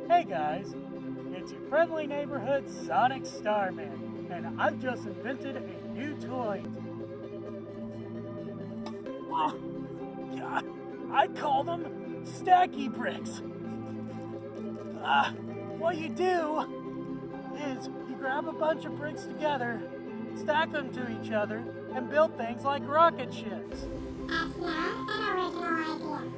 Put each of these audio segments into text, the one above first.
Hey guys, it's your friendly neighborhood SonicStarMan, and I've just invented a new toy. Oh, yeah, I call them stacky bricks. What you do is you grab a bunch of bricks together, stack them to each other, and build things like rocket ships. That's not an original idea.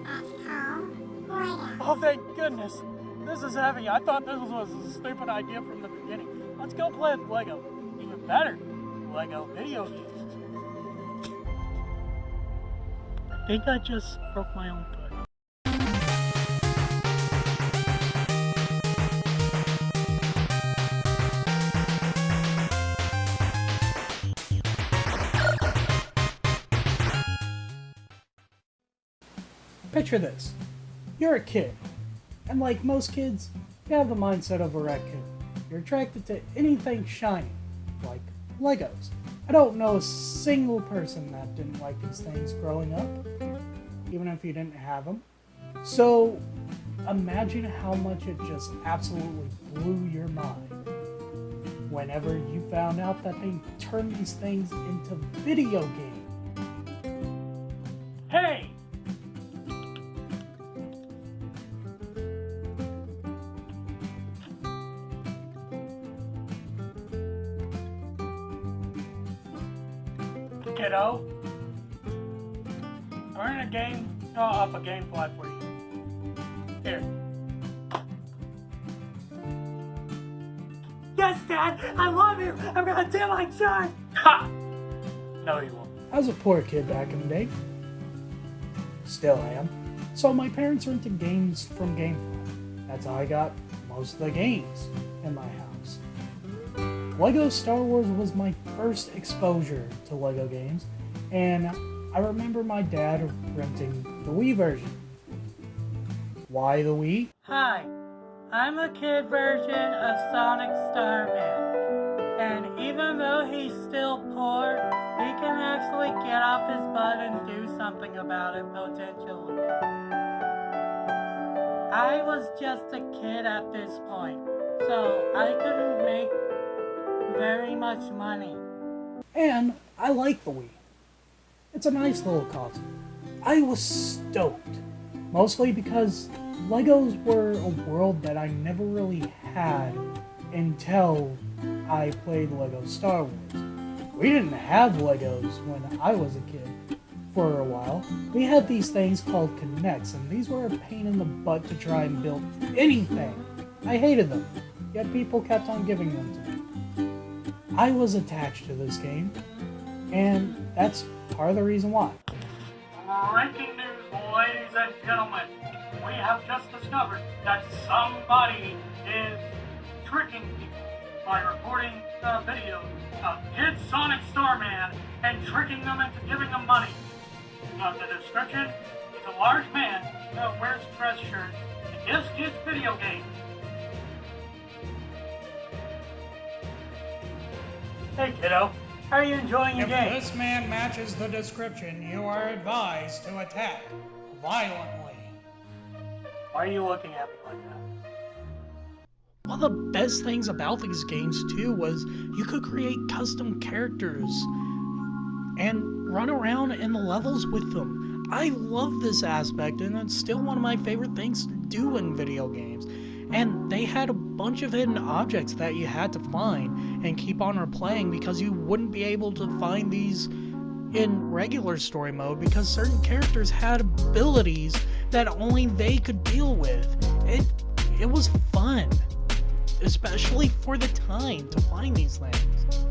That's called Lego. Oh, thank goodness. This is heavy. I thought this was a stupid idea from the beginning. Let's go play with Lego. Even better, Lego video games. I think I just broke my own foot. Picture this. You're a kid, and like most kids, you have the mindset of a raccoon. You're attracted to anything shiny, like Legos. I don't know a single person that didn't like these things growing up, even if you didn't have them. So imagine how much it just absolutely blew your mind whenever you found out that they turned these things into video games. Hey! Kiddo, I'm in a game fly for you. Here. Yes, Dad, I love you. I'm gonna do my shot. Ha! No, you won't. I was a poor kid back in the day. Still am. So my parents rented games from GameFly. That's how I got most of the games in my house. Lego Star Wars was my first exposure to Lego games, and I remember my dad renting the Wii version. Why the Wii? Hi, I'm a kid version of SonicStarMan, and even though he's still poor, he can actually get off his butt and do something about it potentially. I was just a kid at this point, so I couldn't make very much money. And I like the Wii. It's a nice little console. I was stoked, mostly because Legos were a world that I never really had until I played Lego Star Wars. We didn't have Legos when I was a kid for a while. We had these things called Connects, and these were a pain in the butt to try and build anything. I hated them, yet people kept on giving them to me. I was attached to this game, and that's part of the reason why. Breaking news, ladies and gentlemen. We have just discovered that somebody is tricking people by recording videos of Kid SonicStarMan and tricking them into giving them money. The description is a large man who wears dress shirts and gives kids video games. Hey kiddo, how are you enjoying your game? If this man matches the description, you are advised to attack violently. Why are you looking at me like that? One of the best things about these games too was you could create custom characters and run around in the levels with them. I love this aspect, and it's still one of my favorite things to do in video games. And they had a bunch of hidden objects that you had to find and keep on replaying, because you wouldn't be able to find these in regular story mode because certain characters had abilities that only they could deal with. It was fun, especially for the time to find these things.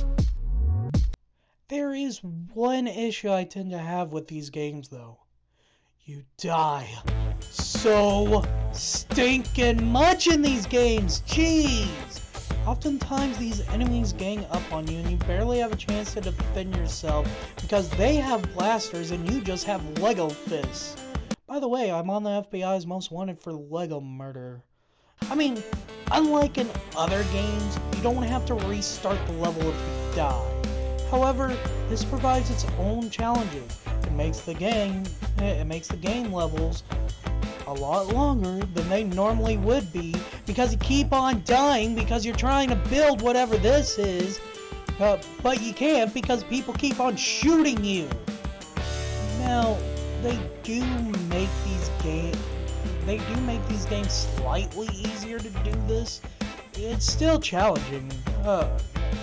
There is one issue I tend to have with these games though. You die so stinking much in these games, jeez! Oftentimes these enemies gang up on you and you barely have a chance to defend yourself because they have blasters and you just have Lego fists. By the way, I'm on the FBI's most wanted for Lego murder. I mean, unlike in other games, you don't have to restart the level if you die. However, this provides its own challenges. It makes the game levels a lot longer than they normally would be because you keep on dying because you're trying to build whatever this is, but you can't because people keep on shooting you. Now, they do make these games slightly easier to do this. It's still challenging,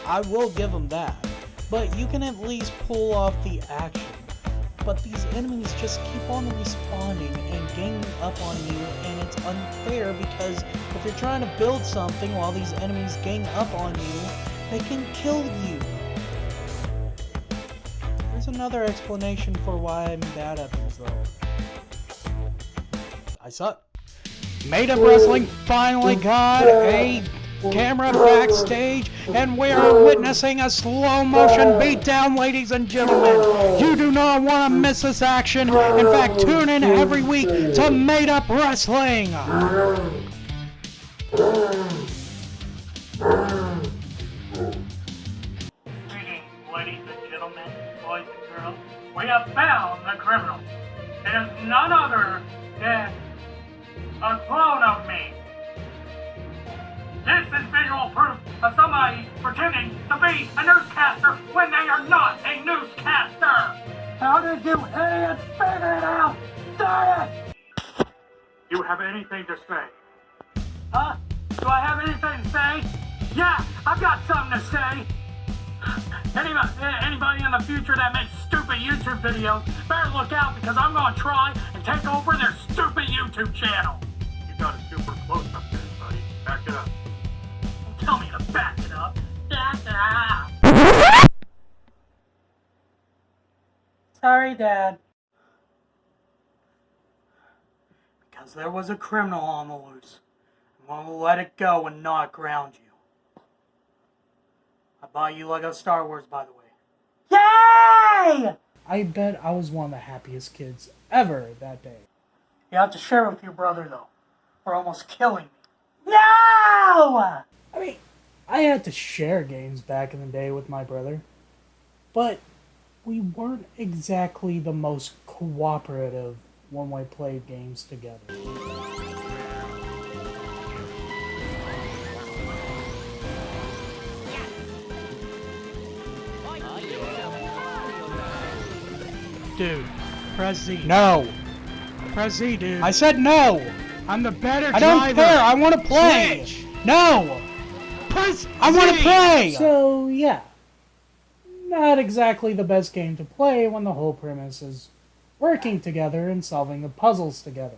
I will give them that, but you can at least pull off the action. But these enemies just keep on respawning and ganging up on you, and it's unfair because if you're trying to build something while these enemies gang up on you, they can kill you. There's another explanation for why I'm bad at these though. I suck. Made Up Wrestling finally got a camera backstage, and we are witnessing a slow motion beatdown, ladies and gentlemen. You do not want to miss this action. In fact, tune in every week to Made Up Wrestling. Greetings, ladies and gentlemen, boys and girls. We have found the criminal. It is none other than a clone of me. This is visual proof of somebody pretending to be a newscaster when they are not a newscaster. How did you idiots figure it out? Darn it! You have anything to say? Huh? Do I have anything to say? Yeah, I've got something to say. Anybody in the future that makes stupid YouTube videos, better look out because I'm going to try and take over their stupid YouTube channel. You got it super close up there, buddy. Back it up. Tell me to back it up. Back it up. Sorry, Dad. Because there was a criminal on the loose. I'm gonna let it go and not ground you. I bought you Lego Star Wars, by the way. Yay! I bet I was one of the happiest kids ever that day. You have to share with your brother, though. Or almost killing me. No! I mean, I had to share games back in the day with my brother, but we weren't exactly the most cooperative when we played games together. Dude, press Z. No! Press Z, dude. I said no! I'm the better I driver. don't care! I want to play! Switch. No! Press I want to Z. play! So, yeah. Not exactly the best game to play when the whole premise is working together and solving the puzzles together.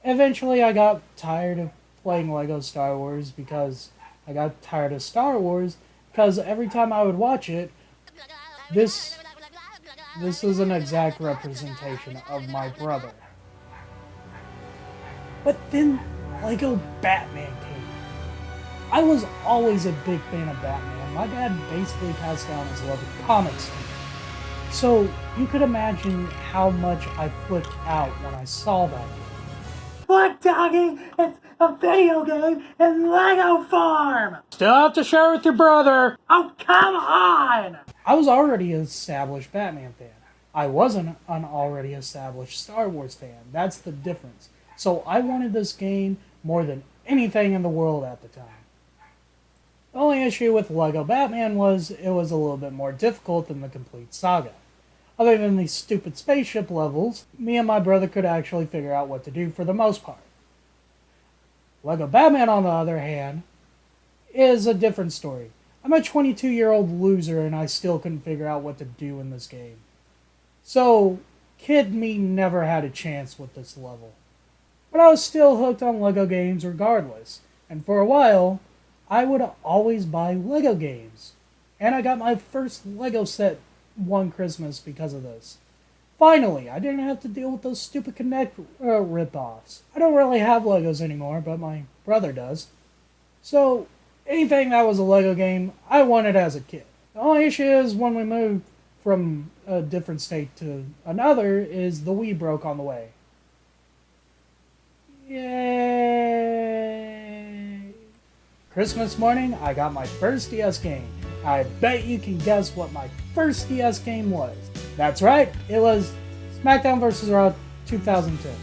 Eventually, I got tired of playing Lego Star Wars because I got tired of Star Wars because every time I would watch it, this was an exact representation of my brother. But then Lego Batman came. I was always a big fan of Batman. My dad basically passed down his love of comics to me. So you could imagine how much I flipped out when I saw that. What, doggy? It's a video game in Lego form! Still have to share with your brother! Oh, come on! I was already an established Batman fan. I wasn't an already established Star Wars fan. That's the difference. So I wanted this game more than anything in the world at the time. The only issue with Lego Batman was it was a little bit more difficult than the complete saga. Other than these stupid spaceship levels, me and my brother could actually figure out what to do for the most part. Lego Batman, on the other hand, is a different story. I'm a 22-year-old loser and I still couldn't figure out what to do in this game. So, kid me never had a chance with this level. But I was still hooked on Lego games regardless, and for a while, I would always buy Lego games. And I got my first Lego set one Christmas because of this. Finally, I didn't have to deal with those stupid Connect rip-offs. I don't really have Legos anymore, but my brother does. So, anything that was a Lego game, I wanted as a kid. The only issue is when we moved from a different state to another is the Wii broke on the way. Yay! Christmas morning, I got my first DS game. I bet you can guess what my first DS game was. That's right, it was SmackDown vs. Raw 2010.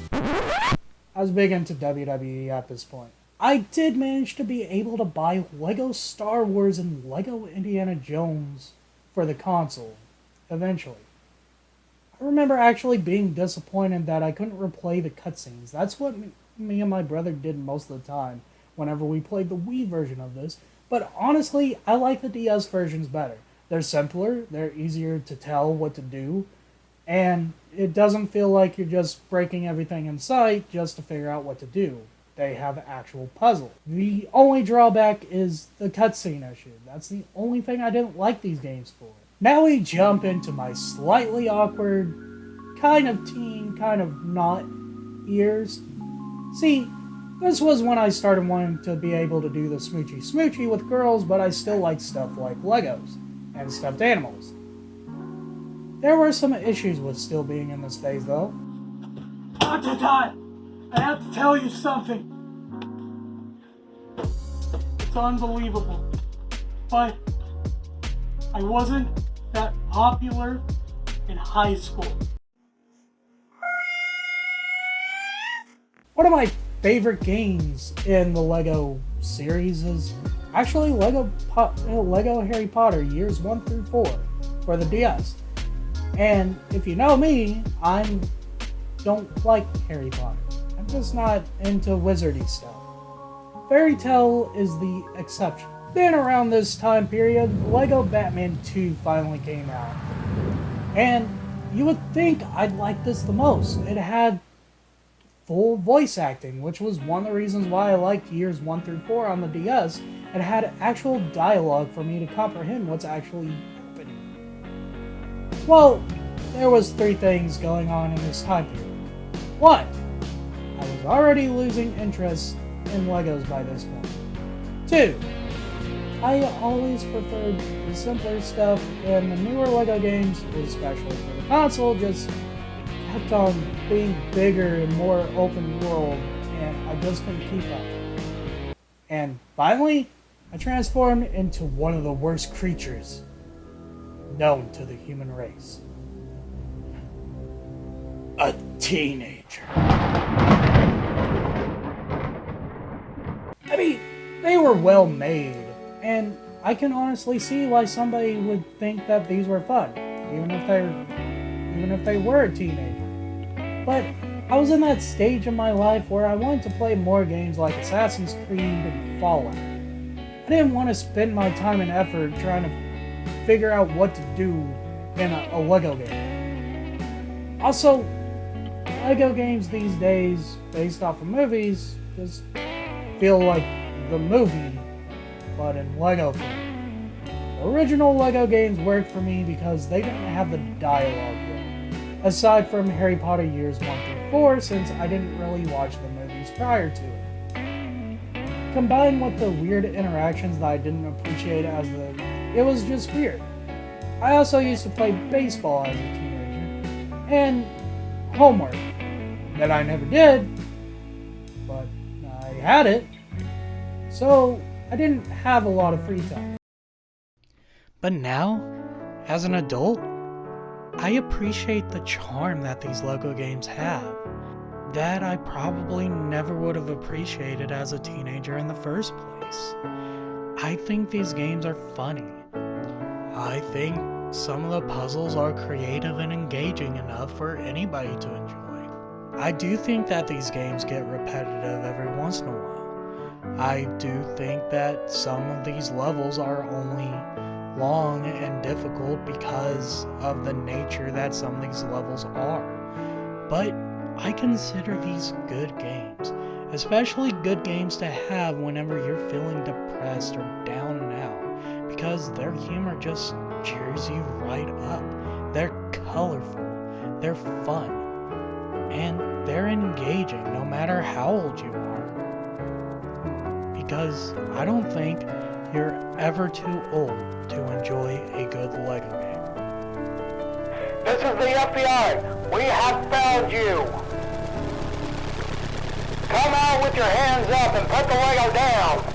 was big into WWE at this point. I did manage to be able to buy Lego Star Wars and Lego Indiana Jones for the console, eventually. I remember actually being disappointed that I couldn't replay the cutscenes. That's what me and my brother did most of the time whenever we played the Wii version of this. But honestly, I like the DS versions better. They're simpler, they're easier to tell what to do, and it doesn't feel like you're just breaking everything in sight just to figure out what to do. They have actual puzzle. The only drawback is the cutscene issue. That's the only thing I didn't like these games for. Now we jump into my slightly awkward, kind of teen, kind of not years. See, this was when I started wanting to be able to do the smoochy with girls, but I still liked stuff like Legos and stuffed animals. There were some issues with still being in this phase though. Dad, I have to tell you something. It's unbelievable. But I wasn't that popular in high school. One of my favorite games in the Lego series is actually Lego Harry Potter years 1 through 4 for the DS. And if you know me, I don't like Harry Potter. I'm just not into wizardy stuff. Fairy Tale is the exception. Then around this time period, Lego Batman 2 finally came out. And you would think I'd like this the most. It had full voice acting, which was one of the reasons why I liked years 1 through 4 on the DS. It had actual dialogue for me to comprehend what's actually happening. Well, there was 3 things going on in this time period. 1, I was already losing interest in Legos by this point. 2, I always preferred the simpler stuff, and the newer Lego games, especially for the console, just kept on being bigger and more open world, and I just couldn't keep up. And finally, I transformed into one of the worst creatures known to the human race. A teenager. I mean, they were well made, and I can honestly see why somebody would think that these were fun, even if they were a teenager. But I was in that stage in my life where I wanted to play more games like Assassin's Creed and Fallout. I didn't want to spend my time and effort trying to figure out what to do in a Lego game. Also, Lego games these days, based off of movies, just feel like the movie, but in Lego form. The original Lego games worked for me because they didn't have the dialogue yet, aside from Harry Potter years 1 through 4, since I didn't really watch the movies prior to it. Combined with the weird interactions that I didn't appreciate it was just weird. I also used to play baseball as a teenager, and homework, that I never did, but I had it, so I didn't have a lot of free time. But now, as an adult, I appreciate the charm that these Lego games have, that I probably never would have appreciated as a teenager in the first place. I think these games are funny. I think some of the puzzles are creative and engaging enough for anybody to enjoy. I do think that these games get repetitive every once in a while. I do think that some of these levels are only long and difficult because of the nature that some of these levels are. But I consider these good games, especially good games to have whenever you're feeling depressed or down and out, because their humor just cheers you right up. They're colorful, they're fun, and they're engaging no matter how old you are. Because I don't think you're ever too old to enjoy a good Lego game. This is the FBI. We have found you. Come out with your hands up and put the Lego down.